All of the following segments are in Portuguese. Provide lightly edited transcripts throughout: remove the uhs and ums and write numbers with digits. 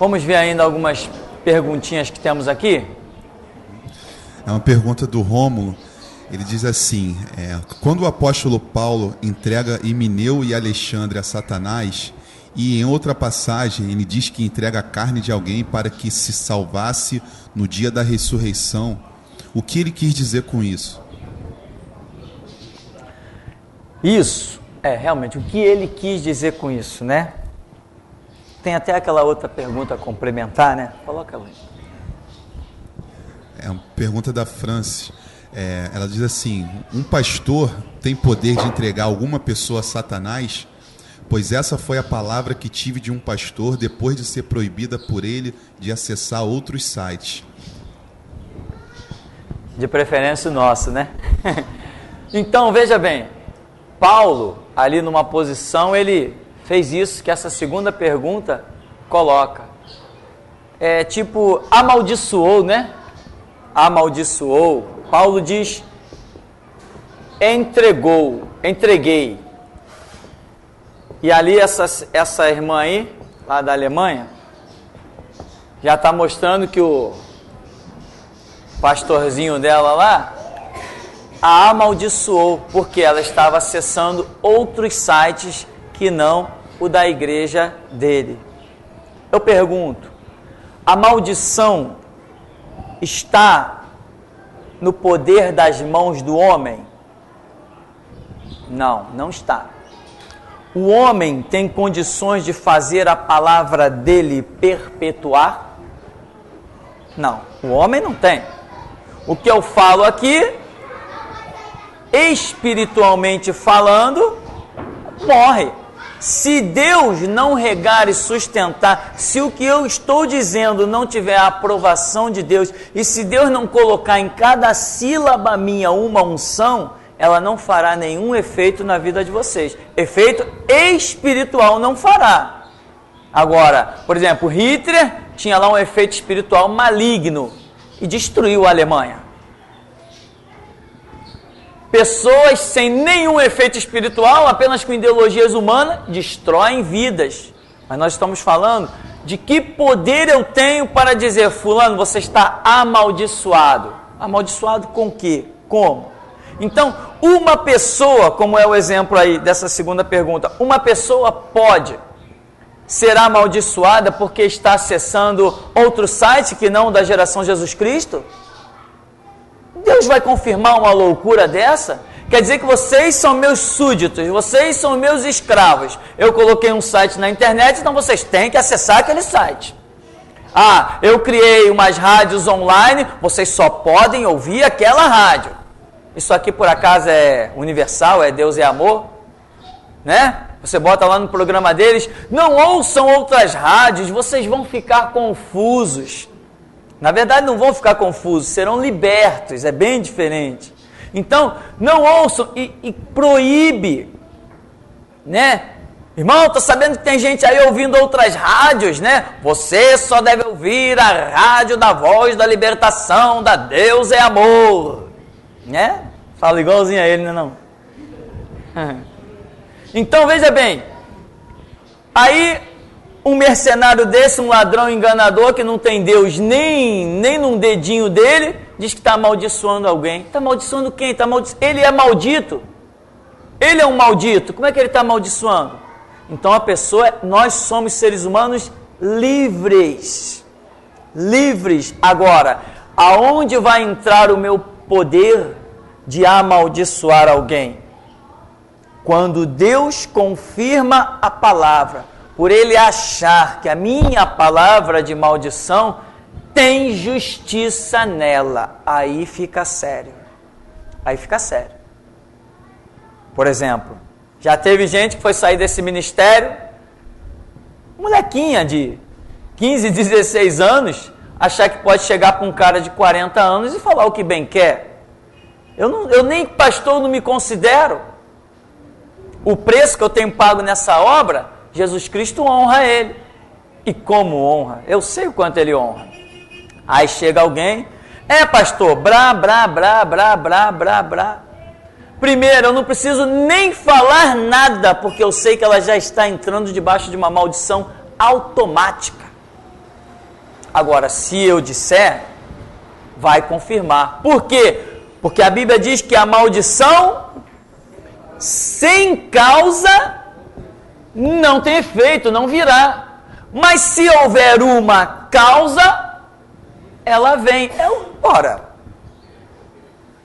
Vamos ver ainda algumas perguntinhas que temos aqui. É uma pergunta do Rômulo. Ele diz assim, quando o apóstolo Paulo entrega Himeneu e Alexandre a Satanás, e em outra passagem ele diz que entrega a carne de alguém para que se salvasse no dia da ressurreição, o que ele quis dizer com isso? Isso, realmente, o que ele quis dizer com isso, né? Tem até aquela outra pergunta complementar, né? Coloca ela aí. É uma pergunta da Franci. Ela diz assim, um pastor tem poder de entregar alguma pessoa a Satanás? Pois essa foi a palavra que tive de um pastor depois de ser proibida por ele de acessar outros sites. De preferência o nosso, né? Então, veja bem, Paulo, ali numa posição, ele fez isso que essa segunda pergunta coloca. Tipo, amaldiçoou, né? Amaldiçoou. Paulo diz, entreguei. E ali essa irmã aí, lá da Alemanha, já está mostrando que o pastorzinho dela lá a amaldiçoou, porque ela estava acessando outros sites que não o da igreja dele. Eu pergunto, a maldição está no poder das mãos do homem? Não, não está. O homem tem condições de fazer a palavra dele perpetuar? Não, o homem não tem. O que eu falo aqui, espiritualmente falando, morre. Se Deus não regar e sustentar, se o que eu estou dizendo não tiver a aprovação de Deus, e se Deus não colocar em cada sílaba minha uma unção, ela não fará nenhum efeito na vida de vocês. Efeito espiritual não fará. Agora, por exemplo, Hitler tinha lá um efeito espiritual maligno e destruiu a Alemanha. Pessoas sem nenhum efeito espiritual, apenas com ideologias humanas, destroem vidas. Mas nós estamos falando de que poder eu tenho para dizer, fulano, você está amaldiçoado. Amaldiçoado com quê? Como? Então, uma pessoa, como é o exemplo aí dessa segunda pergunta, uma pessoa pode ser amaldiçoada porque está acessando outro site que não o da geração Jesus Cristo? Deus vai confirmar uma loucura dessa? Quer dizer que vocês são meus súditos, vocês são meus escravos. Eu coloquei um site na internet, então vocês têm que acessar aquele site. Ah, eu criei umas rádios online, vocês só podem ouvir aquela rádio. Isso aqui por acaso é universal, é Deus é amor? Né? Você bota lá no programa deles, não ouçam outras rádios, vocês vão ficar confusos. Na verdade não vão ficar confusos, serão libertos, é bem diferente. Então, não ouçam e proíbe, né? Irmão, tô sabendo que tem gente aí ouvindo outras rádios, né? Você só deve ouvir a rádio da Voz da Libertação, da Deus é Amor. Né? Fala igualzinho a ele, né não? Então, veja bem. Aí, um mercenário desse, um ladrão enganador que não tem Deus nem num dedinho dele, diz que está amaldiçoando alguém. Está amaldiçoando quem? Ele é maldito. Ele é um maldito. Como é que ele está amaldiçoando? Então a pessoa, nós somos seres humanos livres. Livres. Agora, aonde vai entrar o meu poder de amaldiçoar alguém? Quando Deus confirma a palavra, por ele achar que a minha palavra de maldição tem justiça nela, aí fica sério. Aí fica sério. Por exemplo, já teve gente que foi sair desse ministério, molequinha de 15, 16 anos, achar que pode chegar para um cara de 40 anos e falar o que bem quer. Eu nem pastor não me considero. O preço que eu tenho pago nessa obra, Jesus Cristo honra ele. E como honra? Eu sei o quanto ele honra. Aí chega alguém, pastor, brá. Primeiro, eu não preciso nem falar nada, porque eu sei que ela já está entrando debaixo de uma maldição automática. Agora, se eu disser, vai confirmar. Por quê? Porque a Bíblia diz que a maldição sem causa não tem efeito, não virá. Mas se houver uma causa, ela vem. Ora,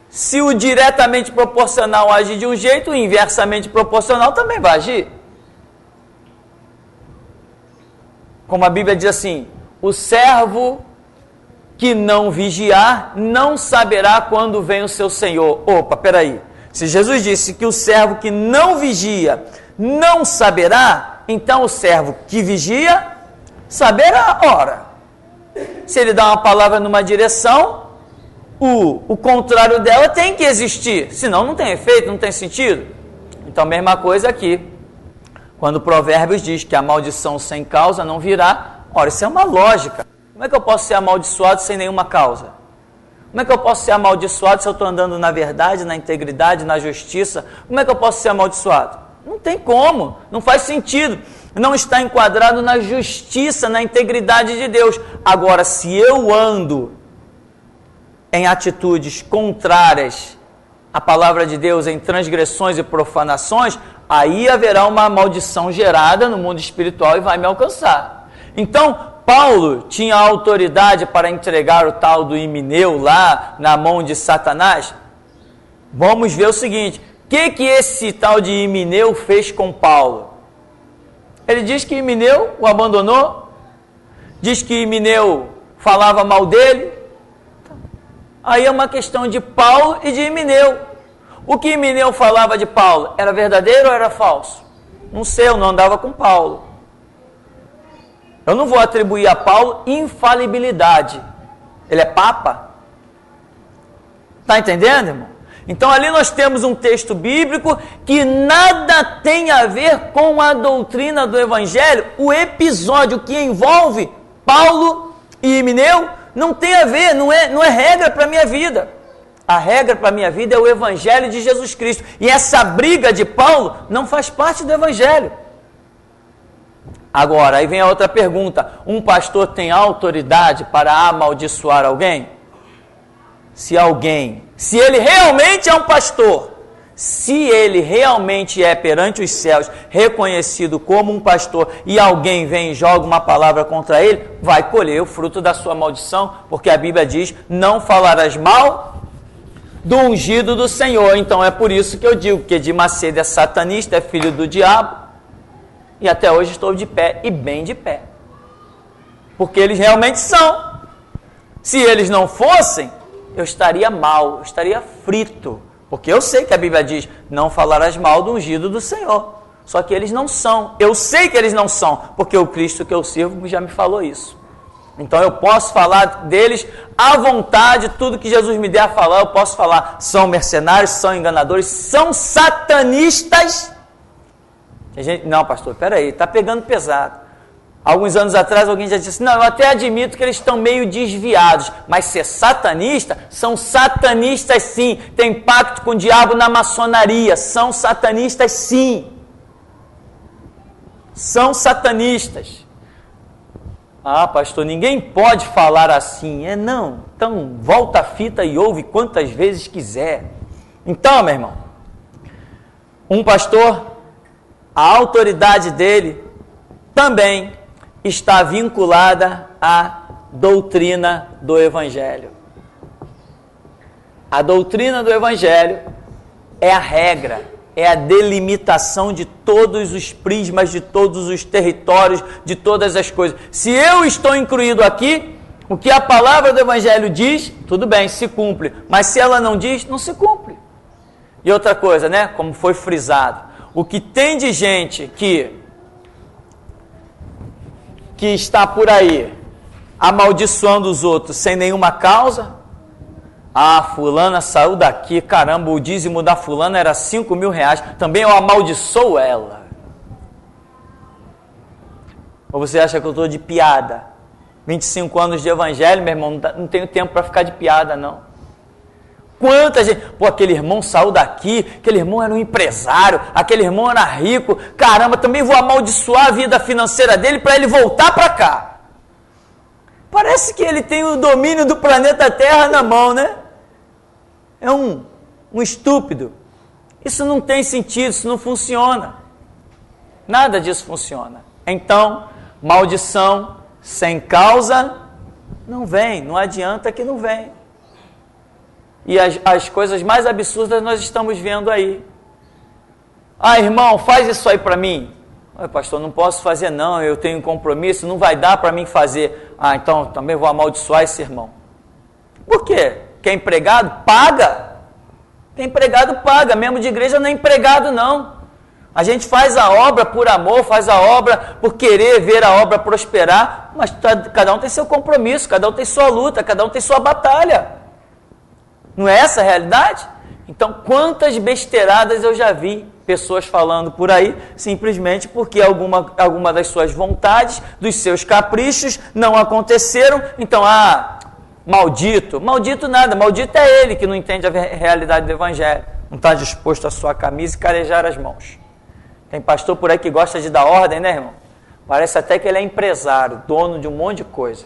se o diretamente proporcional agir de um jeito, o inversamente proporcional também vai agir. Como a Bíblia diz assim, o servo que não vigiar não saberá quando vem o seu Senhor. Opa, peraí. Se Jesus disse que o servo que não vigia não saberá, então o servo que vigia saberá. Ora, se ele dá uma palavra numa direção, o contrário dela tem que existir, senão não tem efeito, não tem sentido. Então, mesma coisa aqui. Quando Provérbios diz que a maldição sem causa não virá, ora, isso é uma lógica. Como é que eu posso ser amaldiçoado sem nenhuma causa? Como é que eu posso ser amaldiçoado se eu estou andando na verdade, na integridade, na justiça? Como é que eu posso ser amaldiçoado? Não tem como, não faz sentido. Não está enquadrado na justiça, na integridade de Deus. Agora, se eu ando em atitudes contrárias à palavra de Deus, em transgressões e profanações, aí haverá uma maldição gerada no mundo espiritual e vai me alcançar. Então, Paulo tinha autoridade para entregar o tal do Himeneu lá na mão de Satanás? Vamos ver o seguinte, o que esse tal de Himeneu fez com Paulo? Ele diz que Himeneu o abandonou, diz que Himeneu falava mal dele. Aí é uma questão de Paulo e de Himeneu. O que Himeneu falava de Paulo, era verdadeiro ou era falso? Não sei, eu não andava com Paulo. Eu não vou atribuir a Paulo infalibilidade. Ele é papa. Está entendendo, irmão? Então ali nós temos um texto bíblico que nada tem a ver com a doutrina do Evangelho. O episódio que envolve Paulo e Himeneu não tem a ver, não é regra para a minha vida. A regra para a minha vida é o Evangelho de Jesus Cristo. E essa briga de Paulo não faz parte do Evangelho. Agora, aí vem a outra pergunta. Um pastor tem autoridade para amaldiçoar alguém? Se ele realmente é um pastor, se ele realmente é perante os céus reconhecido como um pastor e alguém vem e joga uma palavra contra ele, vai colher o fruto da sua maldição, porque a Bíblia diz, não falarás mal do ungido do Senhor. Então é por isso que eu digo que Edir Macedo é satanista, é filho do diabo, e até hoje estou de pé, e bem de pé, porque eles realmente são. Se eles não fossem, eu estaria mal, eu estaria frito, porque eu sei que a Bíblia diz, não falarás mal do ungido do Senhor, só que eles não são. Eu sei que eles não são, porque o Cristo que eu sirvo já me falou isso. Então eu posso falar deles à vontade, tudo que Jesus me der a falar, eu posso falar. São mercenários, são enganadores, são satanistas. Tem gente, não, pastor, peraí, está pegando pesado. Alguns anos atrás alguém já disse assim, não, eu até admito que eles estão meio desviados, mas ser satanista, são satanistas sim, tem pacto com o diabo na maçonaria, são satanistas sim. São satanistas. Ah, pastor, ninguém pode falar assim. Não. Então, volta a fita e ouve quantas vezes quiser. Então, meu irmão, um pastor, a autoridade dele também está vinculada à doutrina do Evangelho. A doutrina do Evangelho é a regra, é a delimitação de todos os prismas, de todos os territórios, de todas as coisas. Se eu estou incluído aqui, o que a palavra do Evangelho diz, tudo bem, se cumpre. Mas se ela não diz, não se cumpre. E outra coisa, né? Como foi frisado, o que tem de gente que está por aí amaldiçoando os outros sem nenhuma causa. Ah, fulana saiu daqui, caramba, o dízimo da fulana era 5 mil reais, também eu amaldiçoo ela. Ou você acha que eu estou de piada? 25 anos de evangelho, meu irmão, não tenho tempo para ficar de piada, não. Quanta gente, pô, aquele irmão saiu daqui, aquele irmão era um empresário, aquele irmão era rico, caramba, também vou amaldiçoar a vida financeira dele para ele voltar para cá. Parece que ele tem o domínio do planeta Terra na mão, né? É um estúpido. Isso não tem sentido, isso não funciona. Nada disso funciona. Então, maldição sem causa não vem, não adianta que não vem. E as coisas mais absurdas nós estamos vendo aí. Ah, irmão, faz isso aí para mim. Pastor, não posso fazer não, eu tenho um compromisso, não vai dar para mim fazer. Ah, então também vou amaldiçoar esse irmão. Por quê? Quem é empregado, paga. Quem é empregado, paga. Mesmo de igreja não é empregado, não. A gente faz a obra por amor, faz a obra por querer ver a obra prosperar, mas cada um tem seu compromisso, cada um tem sua luta, cada um tem sua batalha. Não é essa a realidade? Então, quantas besteiradas eu já vi pessoas falando por aí, simplesmente porque alguma das suas vontades, dos seus caprichos, não aconteceram. Então, maldito. Maldito nada, maldito é ele que não entende a realidade do Evangelho. Não está disposto a suar a camisa e carejar as mãos. Tem pastor por aí que gosta de dar ordem, né, irmão? Parece até que ele é empresário, dono de um monte de coisa.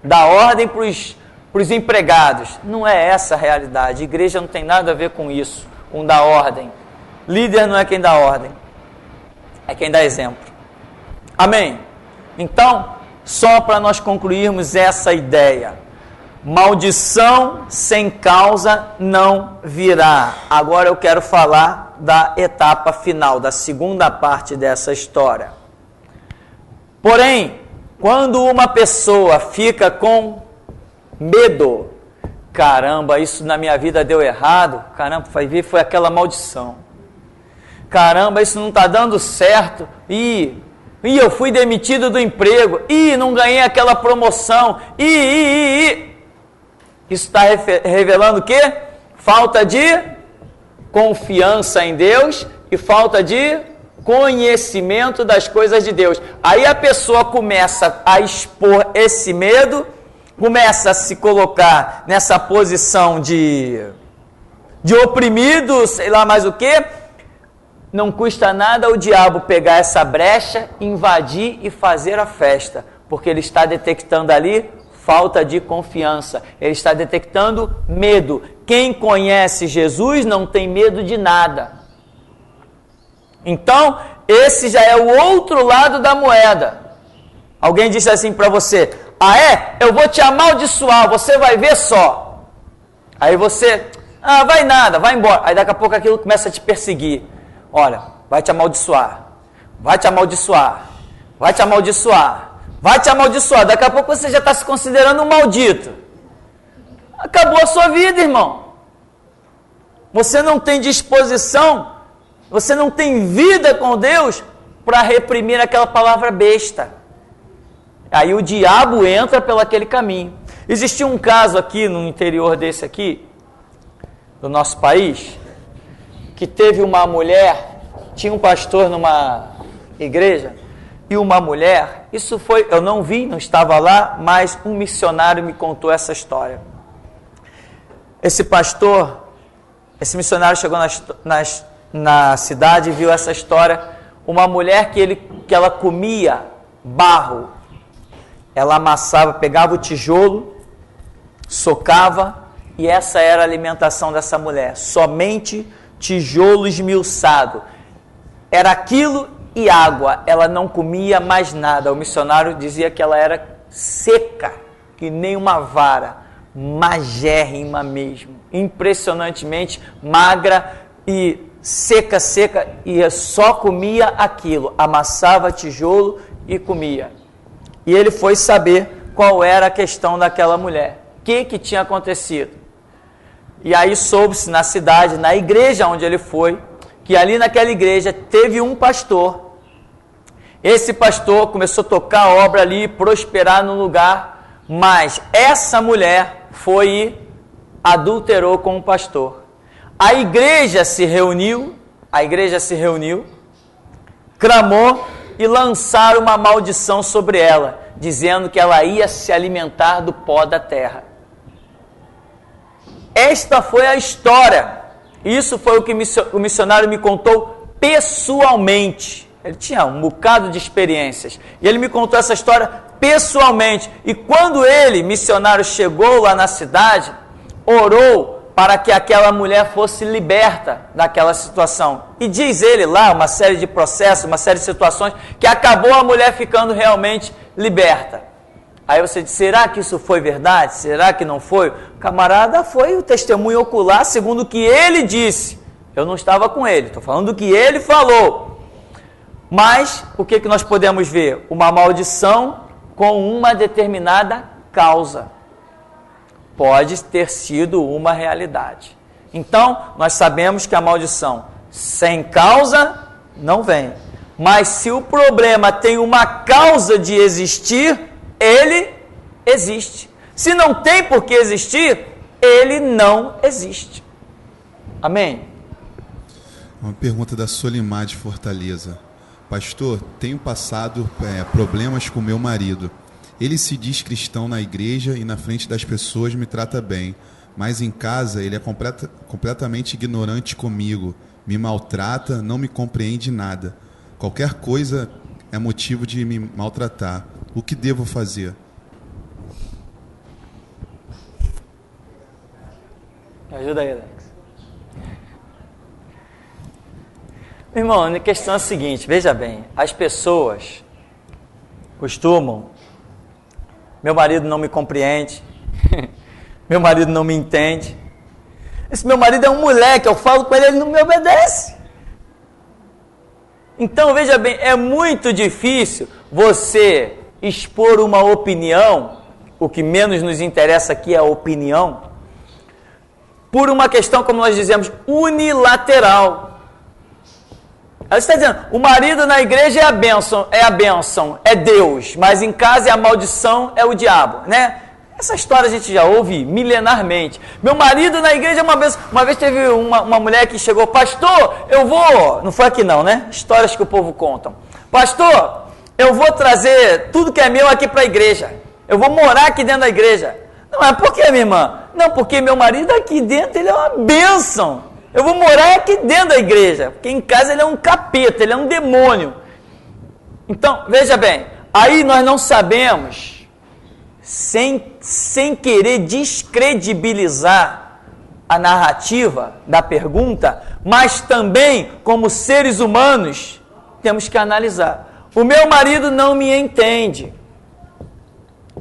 Dá ordem para os empregados. Não é essa a realidade. A igreja não tem nada a ver com isso, com dar ordem. Líder não é quem dá ordem, é quem dá exemplo. Amém? Então, só para nós concluirmos essa ideia. Maldição sem causa não virá. Agora eu quero falar da etapa final, da segunda parte dessa história. Porém, quando uma pessoa fica com medo, caramba, isso na minha vida deu errado, caramba, foi aquela maldição. Caramba, isso não está dando certo, eu fui demitido do emprego, não ganhei aquela promoção, Isso está revelando o quê? Falta de confiança em Deus e falta de conhecimento das coisas de Deus. Aí a pessoa começa a expor esse medo, começa a se colocar nessa posição de oprimido, sei lá mais o quê. Não custa nada o diabo pegar essa brecha, invadir e fazer a festa, porque ele está detectando ali falta de confiança, ele está detectando medo. Quem conhece Jesus não tem medo de nada. Então, esse já é o outro lado da moeda. Alguém disse assim para você: eu vou te amaldiçoar, você vai ver só. Aí você, vai nada, vai embora. Aí daqui a pouco aquilo começa a te perseguir. Olha, vai te amaldiçoar, vai te amaldiçoar, vai te amaldiçoar, vai te amaldiçoar. Daqui a pouco você já está se considerando um maldito. Acabou a sua vida, irmão. Você não tem disposição, você não tem vida com Deus para reprimir aquela palavra besta. Aí o diabo entra pelo aquele caminho. Existia um caso aqui no interior desse aqui, do nosso país, que teve uma mulher, tinha um pastor numa igreja, e uma mulher, isso foi, eu não vi, não estava lá, mas um missionário me contou essa história. Esse missionário chegou na cidade e viu essa história, uma mulher que ela comia barro, ela amassava, pegava o tijolo, socava, e essa era a alimentação dessa mulher, somente tijolo esmiuçado. Era aquilo e água, ela não comia mais nada. O missionário dizia que ela era seca, que nem uma vara, magérrima mesmo, impressionantemente magra e seca, e só comia aquilo, amassava tijolo e comia. E ele foi saber qual era a questão daquela mulher, o que tinha acontecido. E aí soube-se na cidade, na igreja onde ele foi, que ali naquela igreja teve um pastor. Esse pastor começou a tocar a obra ali, prosperar no lugar, mas essa mulher foi e adulterou com o pastor. A igreja se reuniu, clamou e lançaram uma maldição sobre ela, dizendo que ela ia se alimentar do pó da terra. Esta foi a história. Isso foi o que o missionário me contou pessoalmente. Ele tinha um bocado de experiências. E ele me contou essa história pessoalmente. E quando ele, missionário, chegou lá na cidade, orou para que aquela mulher fosse liberta daquela situação. E diz ele lá, uma série de processos, uma série de situações, que acabou a mulher ficando realmente liberta. Aí você diz, será que isso foi verdade? Será que não foi? O camarada foi o testemunho ocular, segundo o que ele disse. Eu não estava com ele, estou falando do que ele falou. Mas, o que nós podemos ver? Uma maldição com uma determinada causa. Pode ter sido uma realidade. Então, nós sabemos que a maldição sem causa não vem. Mas se o problema tem uma causa de existir, ele existe. Se não tem por que existir, ele não existe. Amém? Uma pergunta da Solimar de Fortaleza. Pastor, tenho passado problemas com meu marido. Ele se diz cristão na igreja e na frente das pessoas me trata bem, mas em casa ele é completamente ignorante comigo, me maltrata, não me compreende nada. Qualquer coisa é motivo de me maltratar. O que devo fazer? Me ajuda aí, Alex. Meu irmão, a questão é a seguinte, veja bem, as pessoas costumam... Meu marido não me compreende. Meu marido não me entende. Esse meu marido é um moleque, eu falo com ele, ele não me obedece. Então, veja bem, é muito difícil você expor uma opinião, o que menos nos interessa aqui é a opinião, por uma questão, como nós dizemos, unilateral. Ela está dizendo, o marido na igreja é a bênção, é Deus, mas em casa é a maldição, é o diabo, né? Essa história a gente já ouve milenarmente. Meu marido na igreja é uma bênção. Uma vez teve uma mulher que chegou, pastor, eu vou... Não foi aqui não, né? Histórias que o povo contam. Pastor, eu vou trazer tudo que é meu aqui para a igreja. Eu vou morar aqui dentro da igreja. Não, mas por que, minha irmã? Não, porque meu marido aqui dentro, ele é uma bênção. Eu vou morar aqui dentro da igreja, porque em casa ele é um capeta, ele é um demônio. Então, veja bem, aí nós não sabemos, sem querer descredibilizar a narrativa da pergunta, mas também, como seres humanos, temos que analisar. O meu marido não me entende.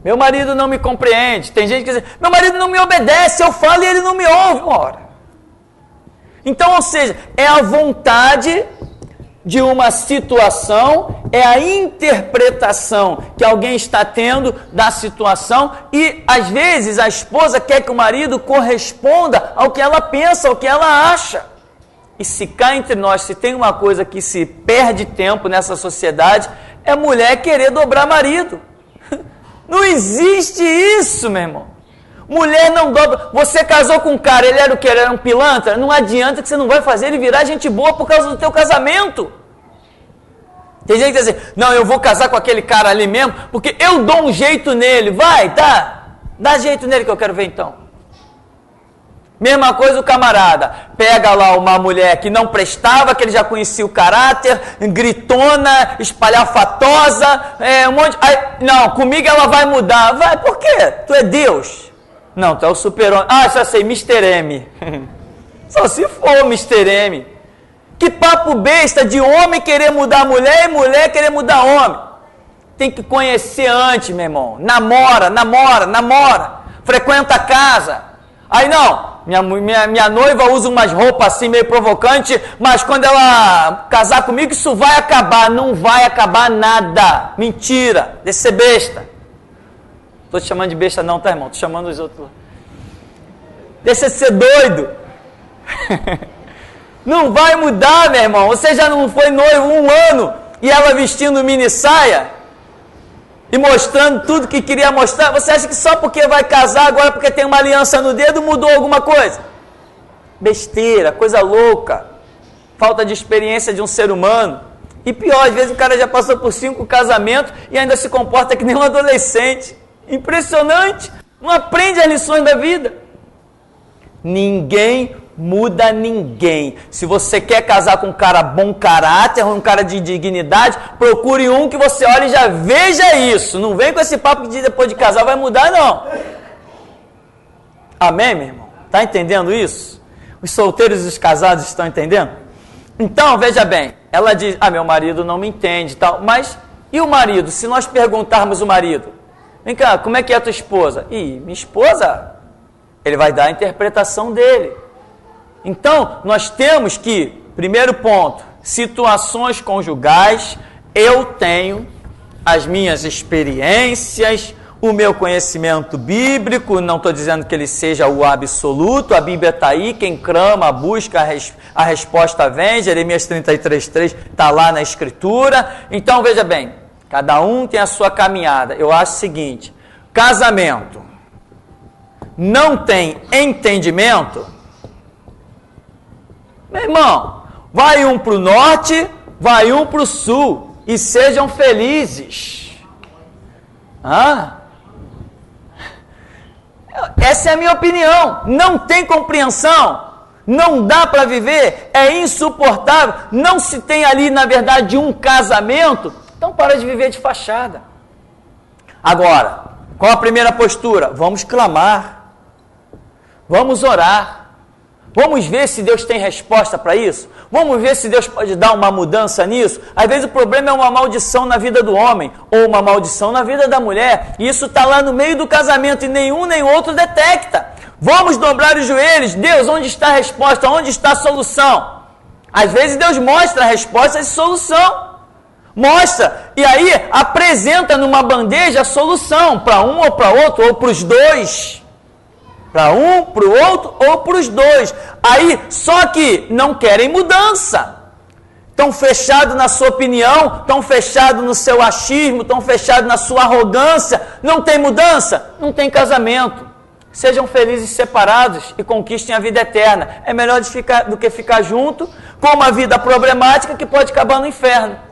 Meu marido não me compreende. Tem gente que diz, meu marido não me obedece, eu falo e ele não me ouve. Ora. Então, ou seja, é a vontade de uma situação, é a interpretação que alguém está tendo da situação e, às vezes, a esposa quer que o marido corresponda ao que ela pensa, ao que ela acha. E se cá entre nós, se tem uma coisa que se perde tempo nessa sociedade, é mulher querer dobrar marido. Não existe isso, meu irmão. Mulher não dobra. Você casou com um cara, ele era o que? Ele era um pilantra? Não adianta que você não vai fazer ele virar gente boa por causa do teu casamento. Tem gente que diz assim, não, eu vou casar com aquele cara ali mesmo, porque eu dou um jeito nele. Vai, tá? Dá jeito nele que eu quero ver então. Mesma coisa o camarada. Pega lá uma mulher que não prestava, que ele já conhecia o caráter, gritona, espalhafatosa, um monte... Aí, não, comigo ela vai mudar. Vai, por quê? Tu é Deus. Não, tu é o super-homem. Ah, já sei, Mr. M. Só se for Mr. M. Que papo besta de homem querer mudar mulher e mulher querer mudar homem. Tem que conhecer antes, meu irmão. Namora. Frequenta a casa. Aí não, minha noiva usa umas roupas assim meio provocante, mas quando ela casar comigo isso vai acabar. Não vai acabar nada. Mentira. Deixa de ser besta. Estou te chamando de besta não, tá, irmão? Estou chamando os outros. Deixa de ser doido. Não vai mudar, meu irmão. Você já não foi noivo 1 ano e ela vestindo mini saia e mostrando tudo que queria mostrar. Você acha que só porque vai casar agora, porque tem uma aliança no dedo, mudou alguma coisa? Besteira, coisa louca. Falta de experiência de um ser humano. E pior, às vezes o cara já passou por 5 casamentos e ainda se comporta que nem um adolescente. Impressionante. Não aprende as lições da vida. Ninguém muda ninguém. Se você quer casar com um cara bom caráter, um cara de dignidade, procure um que você olhe e já veja isso. Não vem com esse papo de depois de casar vai mudar, não. Amém, meu irmão? Está entendendo isso? Os solteiros e os casados estão entendendo? Então, veja bem, ela diz, meu marido não me entende e tal, mas e o marido? Se nós perguntarmos o marido, vem cá, como é que é a tua esposa? Minha esposa, ele vai dar a interpretação dele. Então, nós temos que, primeiro ponto, situações conjugais, eu tenho as minhas experiências, o meu conhecimento bíblico, não estou dizendo que ele seja o absoluto, a Bíblia está aí, quem clama, busca, a resposta vem, Jeremias 33:3 está lá na Escritura. Então, veja bem, cada um tem a sua caminhada. Eu acho o seguinte, casamento não tem entendimento, meu irmão, vai um para o norte, vai um para o sul, e sejam felizes. Essa é a minha opinião. Não tem compreensão, não dá para viver, é insuportável, não se tem ali, na verdade, um casamento, então para de viver de fachada. Agora, qual a primeira postura? Vamos clamar, vamos orar, vamos ver se Deus tem resposta para isso, vamos ver se Deus pode dar uma mudança nisso. Às vezes o problema é uma maldição na vida do homem, ou uma maldição na vida da mulher, e isso está lá no meio do casamento, e nenhum nem outro detecta. Vamos dobrar os joelhos, Deus, onde está a resposta, onde está a solução? Às vezes Deus mostra a resposta e a solução, mostra, e aí apresenta numa bandeja a solução, para um ou para outro, ou para os dois, para um, para o outro ou para os dois. Aí, só que não querem mudança. Estão fechados na sua opinião, estão fechados no seu achismo, estão fechados na sua arrogância. Não tem mudança? Não tem casamento. Sejam felizes separados e conquistem a vida eterna. É melhor do que ficar junto com uma vida problemática que pode acabar no inferno.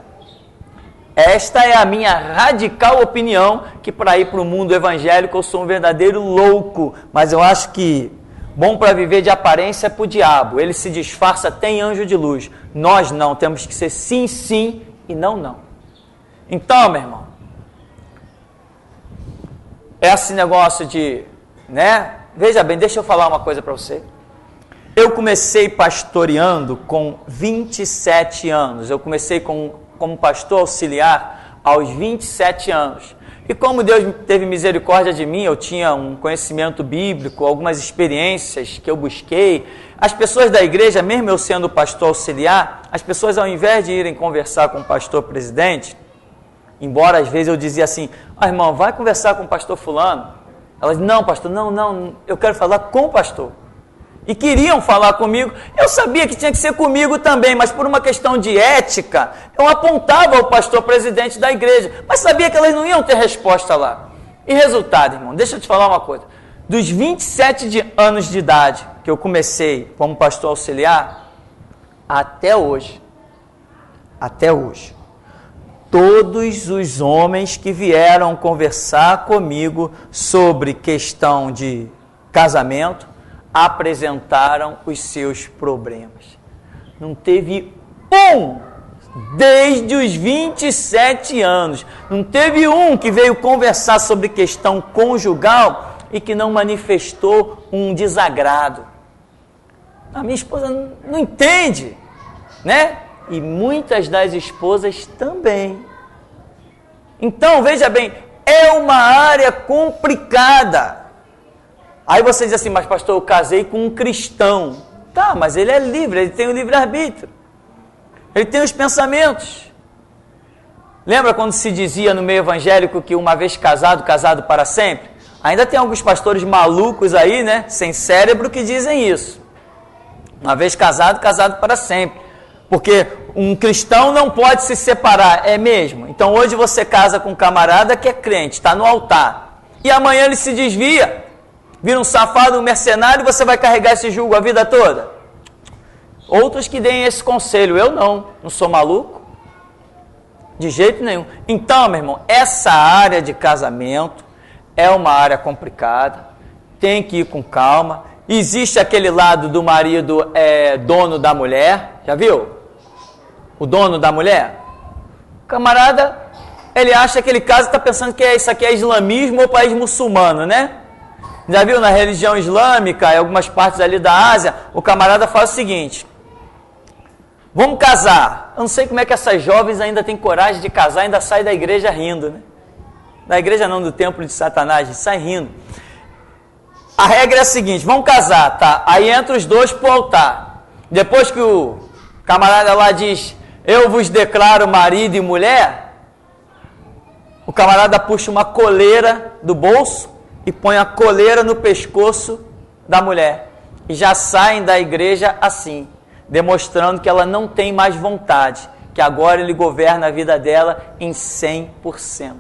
Esta é a minha radical opinião, que para ir para o mundo evangélico eu sou um verdadeiro louco, mas eu acho que bom para viver de aparência é para o diabo, ele se disfarça até em anjo de luz. Nós não, temos que ser sim, sim e não, não. Então, meu irmão, esse negócio de, veja bem, deixa eu falar uma coisa para você. Eu comecei pastoreando com 27 anos, eu comecei como pastor auxiliar aos 27 anos. E como Deus teve misericórdia de mim, eu tinha um conhecimento bíblico, algumas experiências que eu busquei. As pessoas da igreja, mesmo eu sendo pastor auxiliar, as pessoas ao invés de irem conversar com o pastor presidente, embora às vezes eu dizia assim, irmão, vai conversar com o pastor fulano. Elas, não pastor, não, eu quero falar com o pastor. E queriam falar comigo, eu sabia que tinha que ser comigo também, mas por uma questão de ética, eu apontava ao pastor presidente da igreja, mas sabia que elas não iam ter resposta lá. E resultado, irmão, deixa eu te falar uma coisa, dos 27 anos de idade que eu comecei como pastor auxiliar, até hoje, todos os homens que vieram conversar comigo sobre questão de casamento, apresentaram os seus problemas. Não teve um, desde os 27 anos, não teve um que veio conversar sobre questão conjugal e que não manifestou um desagrado. A minha esposa não entende, E muitas das esposas também. Então, veja bem, é uma área complicada. Aí você diz assim, mas pastor, eu casei com um cristão. Tá, mas ele é livre, ele tem o livre-arbítrio. Ele tem os pensamentos. Lembra quando se dizia no meio evangélico que uma vez casado, casado para sempre? Ainda tem alguns pastores malucos aí, sem cérebro, que dizem isso. Uma vez casado, casado para sempre. Porque um cristão não pode se separar, é mesmo? Então hoje você casa com um camarada que é crente, está no altar. E amanhã ele se desvia. Vira um safado, um mercenário, e você vai carregar esse jugo a vida toda? Outros que deem esse conselho, eu não sou maluco, de jeito nenhum. Então, meu irmão, essa área de casamento é uma área complicada, tem que ir com calma, Existe aquele lado do marido dono da mulher, já viu? O dono da mulher. O camarada, ele acha que aquele caso está pensando que isso aqui é islamismo ou país muçulmano, né? Já viu na religião islâmica, em algumas partes ali da Ásia, o camarada faz o seguinte: vamos casar. Eu não sei como é que essas jovens ainda têm coragem de casar, ainda sai da igreja rindo, né? Da igreja não, do templo de Satanás, sai rindo. A regra é a seguinte: vamos casar, tá? Aí entra os dois pro altar. Depois que o camarada lá diz, eu vos declaro marido e mulher, o camarada puxa uma coleira do bolso e põe a coleira no pescoço da mulher. E já saem da igreja assim, demonstrando que ela não tem mais vontade, que agora ele governa a vida dela em 100%.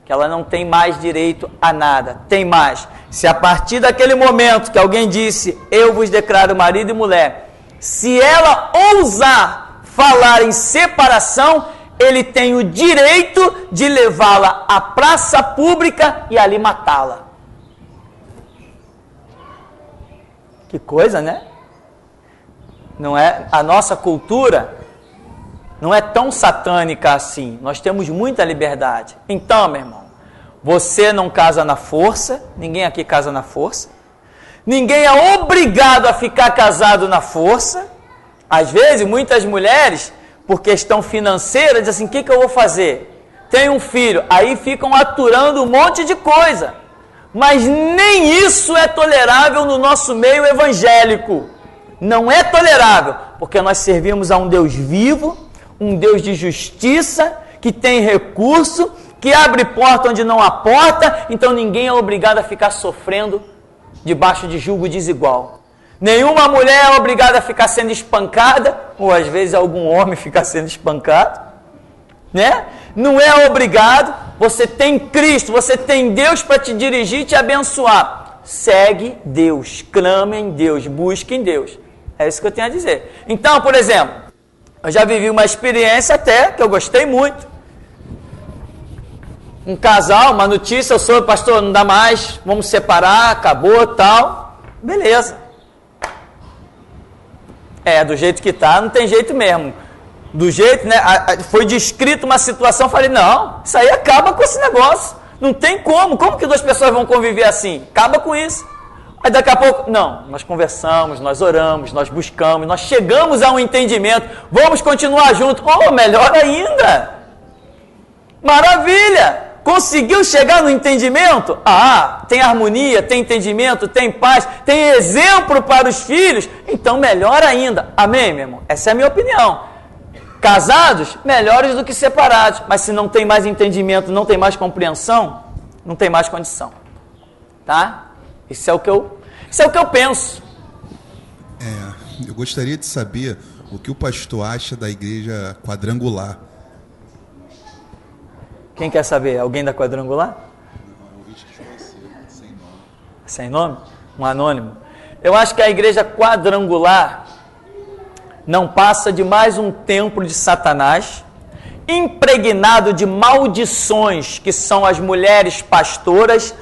Que ela não tem mais direito a nada. Tem mais. Se a partir daquele momento que alguém disse, eu vos declaro marido e mulher, se ela ousar falar em separação, ele tem o direito de levá-la à praça pública e ali matá-la. Que coisa, né? Não é? A nossa cultura não é tão satânica assim. Nós temos muita liberdade. Então, meu irmão, você não casa na força. Ninguém aqui casa na força. Ninguém é obrigado a ficar casado na força. Às vezes, muitas mulheres, por questão financeira, dizem assim, o que eu vou fazer? Tenho um filho. Aí ficam aturando um monte de coisa. Mas nem isso é tolerável no nosso meio evangélico. Não é tolerável, porque nós servimos a um Deus vivo, um Deus de justiça, que tem recurso, que abre porta onde não há porta, então ninguém é obrigado a ficar sofrendo debaixo de julgo desigual. Nenhuma mulher é obrigada a ficar sendo espancada, ou às vezes algum homem ficar sendo espancado, né? Não é obrigado, você tem Cristo, você tem Deus para te dirigir e te abençoar. Segue Deus, clame em Deus, busque em Deus. É isso que eu tenho a dizer. Então, por exemplo, eu já vivi uma experiência até, que eu gostei muito. Um casal, uma notícia, eu sou pastor, não dá mais, vamos separar, acabou, tal. Beleza. Do jeito que tá, não tem jeito mesmo. Do jeito, né, foi descrito uma situação, falei, não, isso aí acaba com esse negócio. Não tem como que duas pessoas vão conviver assim? Acaba com isso. Aí daqui a pouco, não, nós conversamos, nós oramos, nós buscamos, nós chegamos a um entendimento, vamos continuar juntos. Oh, melhor ainda! Maravilha! Conseguiu chegar no entendimento? Ah, tem harmonia, tem entendimento, tem paz, tem exemplo para os filhos, então melhor ainda. Amém, meu irmão? Essa é a minha opinião. Casados, melhores do que separados, mas se não tem mais entendimento, não tem mais compreensão, não tem mais condição. Tá? Isso é o que eu penso. Eu gostaria de saber o que o pastor acha da igreja quadrangular. Quem quer saber? Alguém da quadrangular? Sem nome? Um anônimo. Eu acho que a igreja quadrangular não passa de mais um templo de Satanás, impregnado de maldições, que são as mulheres pastoras.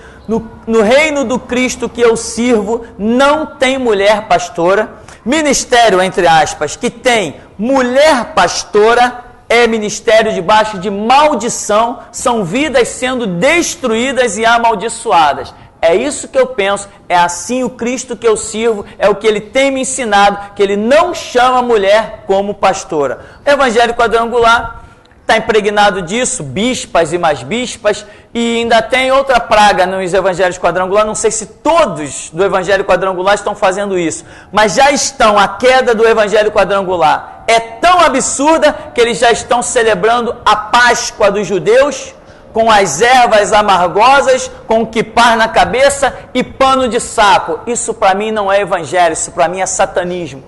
No reino do Cristo que eu sirvo, não tem mulher pastora. Ministério, entre aspas, que tem mulher pastora, é ministério debaixo de maldição, são vidas sendo destruídas e amaldiçoadas. É isso que eu penso, é assim o Cristo que eu sirvo, é o que ele tem me ensinado, que ele não chama a mulher como pastora. O evangelho quadrangular está impregnado disso, bispas e mais bispas, e ainda tem outra praga nos evangelhos quadrangular, não sei se todos do evangelho quadrangular estão fazendo isso, mas já estão, a queda do evangelho quadrangular é tão absurda que eles já estão celebrando a Páscoa dos judeus, com as ervas amargosas, com o quipar na cabeça e pano de saco. Isso para mim não é evangelho, isso para mim é satanismo.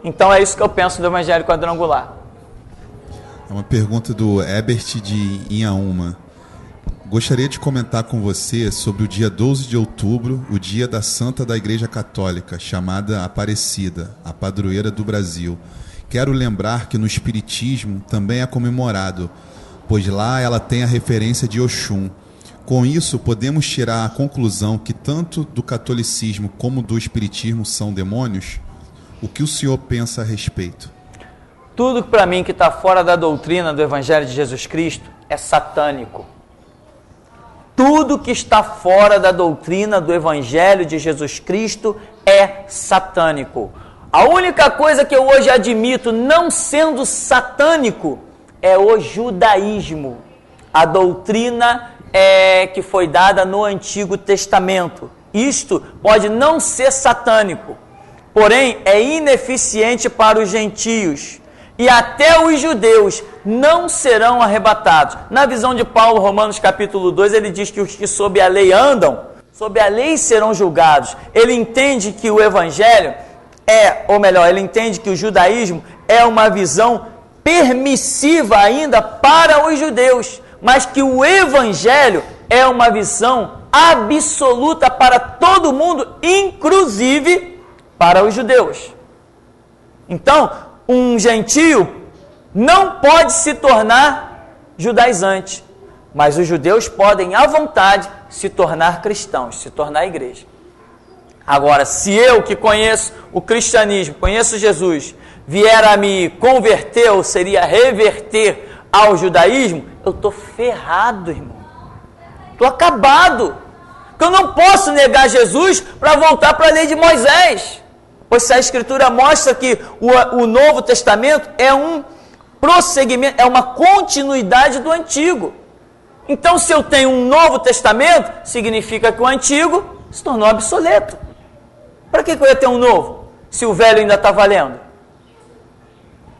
Então é isso que eu penso do evangelho quadrangular. É uma pergunta do Ebert de Inhaúma. Gostaria de comentar com você sobre o dia 12 de outubro, o dia da Santa da Igreja Católica, chamada Aparecida, a padroeira do Brasil. Quero lembrar que no Espiritismo também é comemorado, pois lá ela tem a referência de Oxum. Com isso, podemos tirar a conclusão que tanto do catolicismo como do espiritismo são demônios? O que o senhor pensa a respeito? Tudo para mim que está fora da doutrina do Evangelho de Jesus Cristo é satânico. Tudo que está fora da doutrina do Evangelho de Jesus Cristo é satânico. A única coisa que eu hoje admito não sendo satânico é o judaísmo. A doutrina que foi dada no Antigo Testamento. Isto pode não ser satânico, porém é ineficiente para os gentios. E até os judeus não serão arrebatados. Na visão de Paulo, Romanos capítulo 2, ele diz que os que sob a lei andam, sob a lei serão julgados. Ele entende que o evangelho ele entende que o judaísmo é uma visão permissiva ainda para os judeus, mas que o evangelho é uma visão absoluta para todo mundo, inclusive para os judeus. Então, um gentio não pode se tornar judaizante, mas os judeus podem, à vontade, se tornar cristãos, se tornar igreja. Agora, se eu que conheço o cristianismo, conheço Jesus, vier a me converter, ou seria reverter ao judaísmo, eu estou ferrado, irmão. Estou acabado. Porque eu não posso negar Jesus para voltar para a lei de Moisés. Pois se a Escritura mostra que o Novo Testamento é um prosseguimento, é uma continuidade do Antigo. Então, se eu tenho um Novo Testamento, significa que o Antigo se tornou obsoleto. Para que eu ia ter um novo, se o velho ainda está valendo?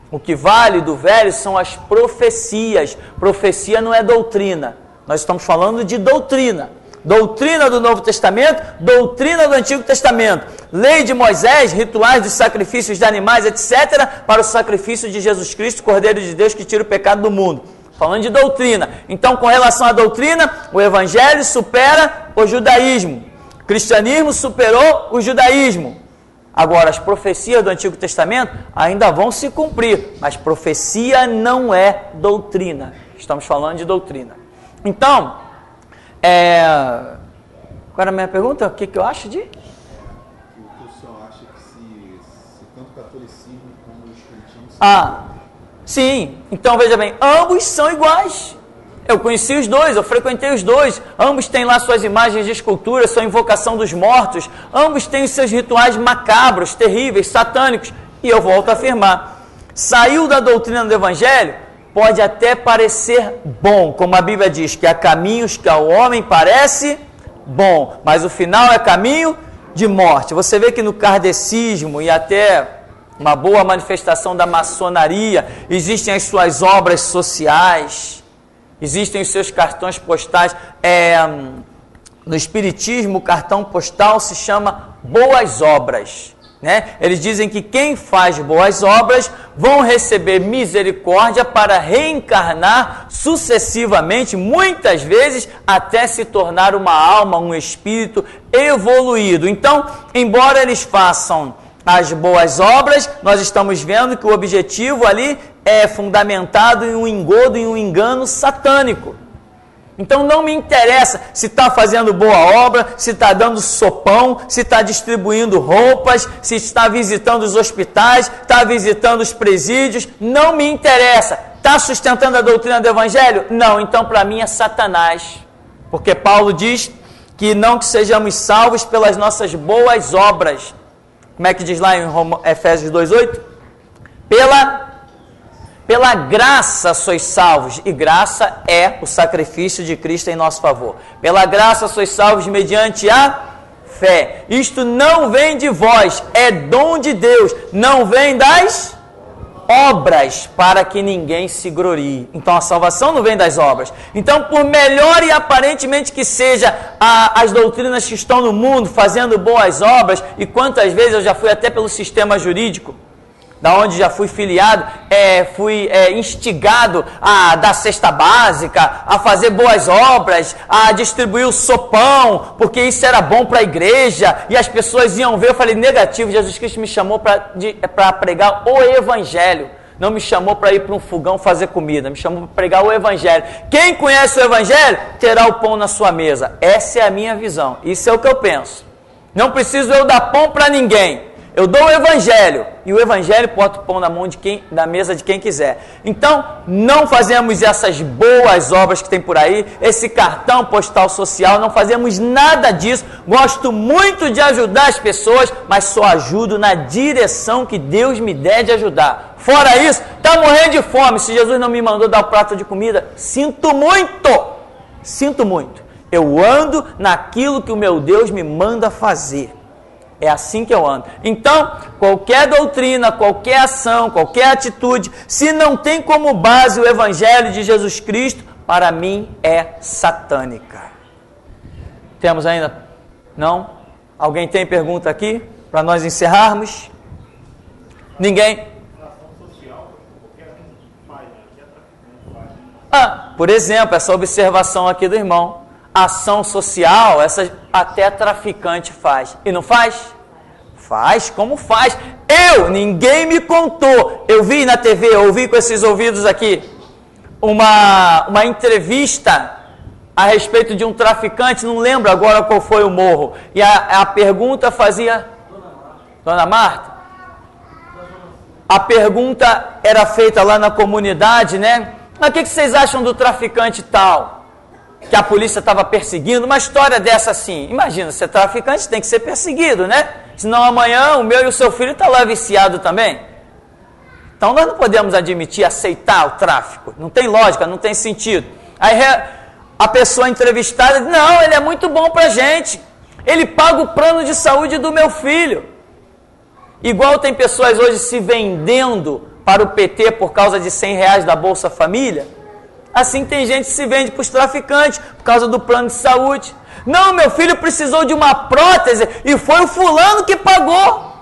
O que vale do velho são as profecias. Profecia não é doutrina. Nós estamos falando de doutrina. Doutrina do Novo Testamento, doutrina do Antigo Testamento. Lei de Moisés, rituais de sacrifícios de animais, etc. para o sacrifício de Jesus Cristo, Cordeiro de Deus que tira o pecado do mundo. Falando de doutrina. Então, com relação à doutrina, o Evangelho supera o judaísmo. O cristianismo superou o judaísmo. Agora, as profecias do Antigo Testamento ainda vão se cumprir, mas profecia não é doutrina. Estamos falando de doutrina. Então, agora a minha pergunta, o que eu acho de? O que o senhor acha que se tanto o catolicismo como o espiritismo... Sim. Então, veja bem, ambos são iguais. Eu conheci os dois, eu frequentei os dois. Ambos têm lá suas imagens de escultura, sua invocação dos mortos. Ambos têm os seus rituais macabros, terríveis, satânicos. E eu volto a afirmar, saiu da doutrina do Evangelho, pode até parecer bom, como a Bíblia diz, que há caminhos que ao homem parece bom, mas o final é caminho de morte. Você vê que no kardecismo e até uma boa manifestação da maçonaria, existem as suas obras sociais, existem os seus cartões postais. No espiritismo, o cartão postal se chama boas obras. Eles dizem que quem faz boas obras vão receber misericórdia para reencarnar sucessivamente, muitas vezes até se tornar uma alma, um espírito evoluído. Então, embora eles façam as boas obras, nós estamos vendo que o objetivo ali é fundamentado em um engodo, em um engano satânico. Então não me interessa se está fazendo boa obra, se está dando sopão, se está distribuindo roupas, se está visitando os hospitais, está visitando os presídios, não me interessa. Está sustentando a doutrina do Evangelho? Não, então para mim é Satanás. Porque Paulo diz que não que sejamos salvos pelas nossas boas obras. Como é que diz lá em Efésios 2,8? Pela graça sois salvos, e graça é o sacrifício de Cristo em nosso favor. Pela graça sois salvos mediante a fé. Isto não vem de vós, é dom de Deus, não vem das obras, para que ninguém se glorie. Então a salvação não vem das obras. Então, por melhor e aparentemente que seja as doutrinas que estão no mundo fazendo boas obras, e quantas vezes eu já fui até pelo sistema jurídico, da onde já fui filiado, fui instigado a dar cesta básica, a fazer boas obras, a distribuir o sopão, porque isso era bom para a igreja, e as pessoas iam ver. Eu falei, negativo, Jesus Cristo me chamou para pregar o Evangelho, Não me chamou para ir para um fogão fazer comida, me chamou para pregar o Evangelho. Quem conhece o Evangelho terá o pão na sua mesa. Essa é a minha visão, isso é o que eu penso. Não preciso eu dar pão para ninguém. Eu dou o Evangelho, e o Evangelho bota o pão na mesa de quem quiser. Então, não fazemos essas boas obras que tem por aí, esse cartão postal social, não fazemos nada disso. Gosto muito de ajudar as pessoas, mas só ajudo na direção que Deus me der de ajudar. Fora isso, está morrendo de fome. Se Jesus não me mandou dar o prato de comida, sinto muito. Sinto muito. Eu ando naquilo que o meu Deus me manda fazer. É assim que eu ando. Então, qualquer doutrina, qualquer ação, qualquer atitude, se não tem como base o Evangelho de Jesus Cristo, para mim é satânica. Temos ainda? Não? Alguém tem pergunta aqui? Para nós encerrarmos? Ninguém? Por exemplo, essa observação aqui do irmão. Ação social, essa até traficante faz. E não faz? Faz, como faz? Ninguém me contou. Eu vi na TV, ouvi com esses ouvidos aqui, uma entrevista a respeito de um traficante, não lembro agora qual foi o morro. E a pergunta fazia... Dona Marta? A pergunta era feita lá na comunidade, né? Mas o que vocês acham do traficante tal? Que a polícia estava perseguindo, uma história dessa assim. Imagina, ser traficante tem que ser perseguido, né? Senão amanhã o meu e o seu filho estão lá viciado também. Então nós não podemos admitir, aceitar o tráfico. Não tem lógica, não tem sentido. Aí a pessoa entrevistada diz, não, ele é muito bom pra gente. Ele paga o plano de saúde do meu filho. Igual tem pessoas hoje se vendendo para o PT por causa de R$100 da Bolsa Família. Assim tem gente que se vende para os traficantes por causa do plano de saúde. Não, meu filho precisou de uma prótese e foi o fulano que pagou.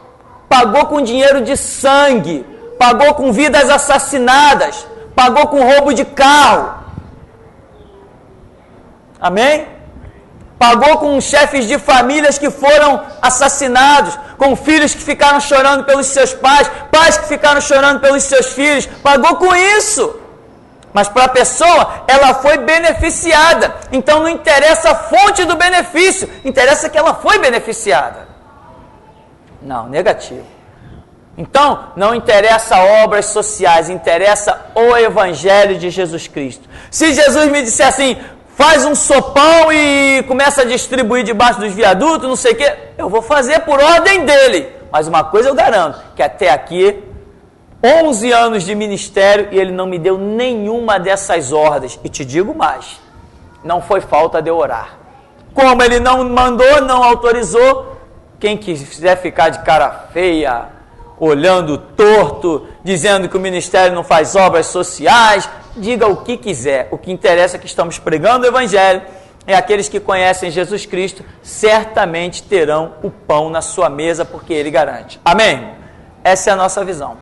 Pagou com dinheiro de sangue, pagou com vidas assassinadas, pagou com roubo de carro. Amém? Pagou com chefes de famílias que foram assassinados, com filhos que ficaram chorando pelos seus pais, pais que ficaram chorando pelos seus filhos. Pagou com isso. Mas para a pessoa, ela foi beneficiada. Então não interessa a fonte do benefício, interessa que ela foi beneficiada. Não, negativo. Então, não interessa obras sociais, interessa o Evangelho de Jesus Cristo. Se Jesus me disser assim, faz um sopão e começa a distribuir debaixo dos viadutos, não sei o quê, eu vou fazer por ordem dele. Mas uma coisa eu garanto, que até aqui 11 anos de ministério e ele não me deu nenhuma dessas ordens. E te digo mais, não foi falta de eu orar. Como ele não mandou, não autorizou, quem quiser ficar de cara feia, olhando torto, dizendo que o ministério não faz obras sociais, diga o que quiser. O que interessa é que estamos pregando o Evangelho. E aqueles que conhecem Jesus Cristo certamente terão o pão na sua mesa, porque Ele garante. Amém? Essa é a nossa visão.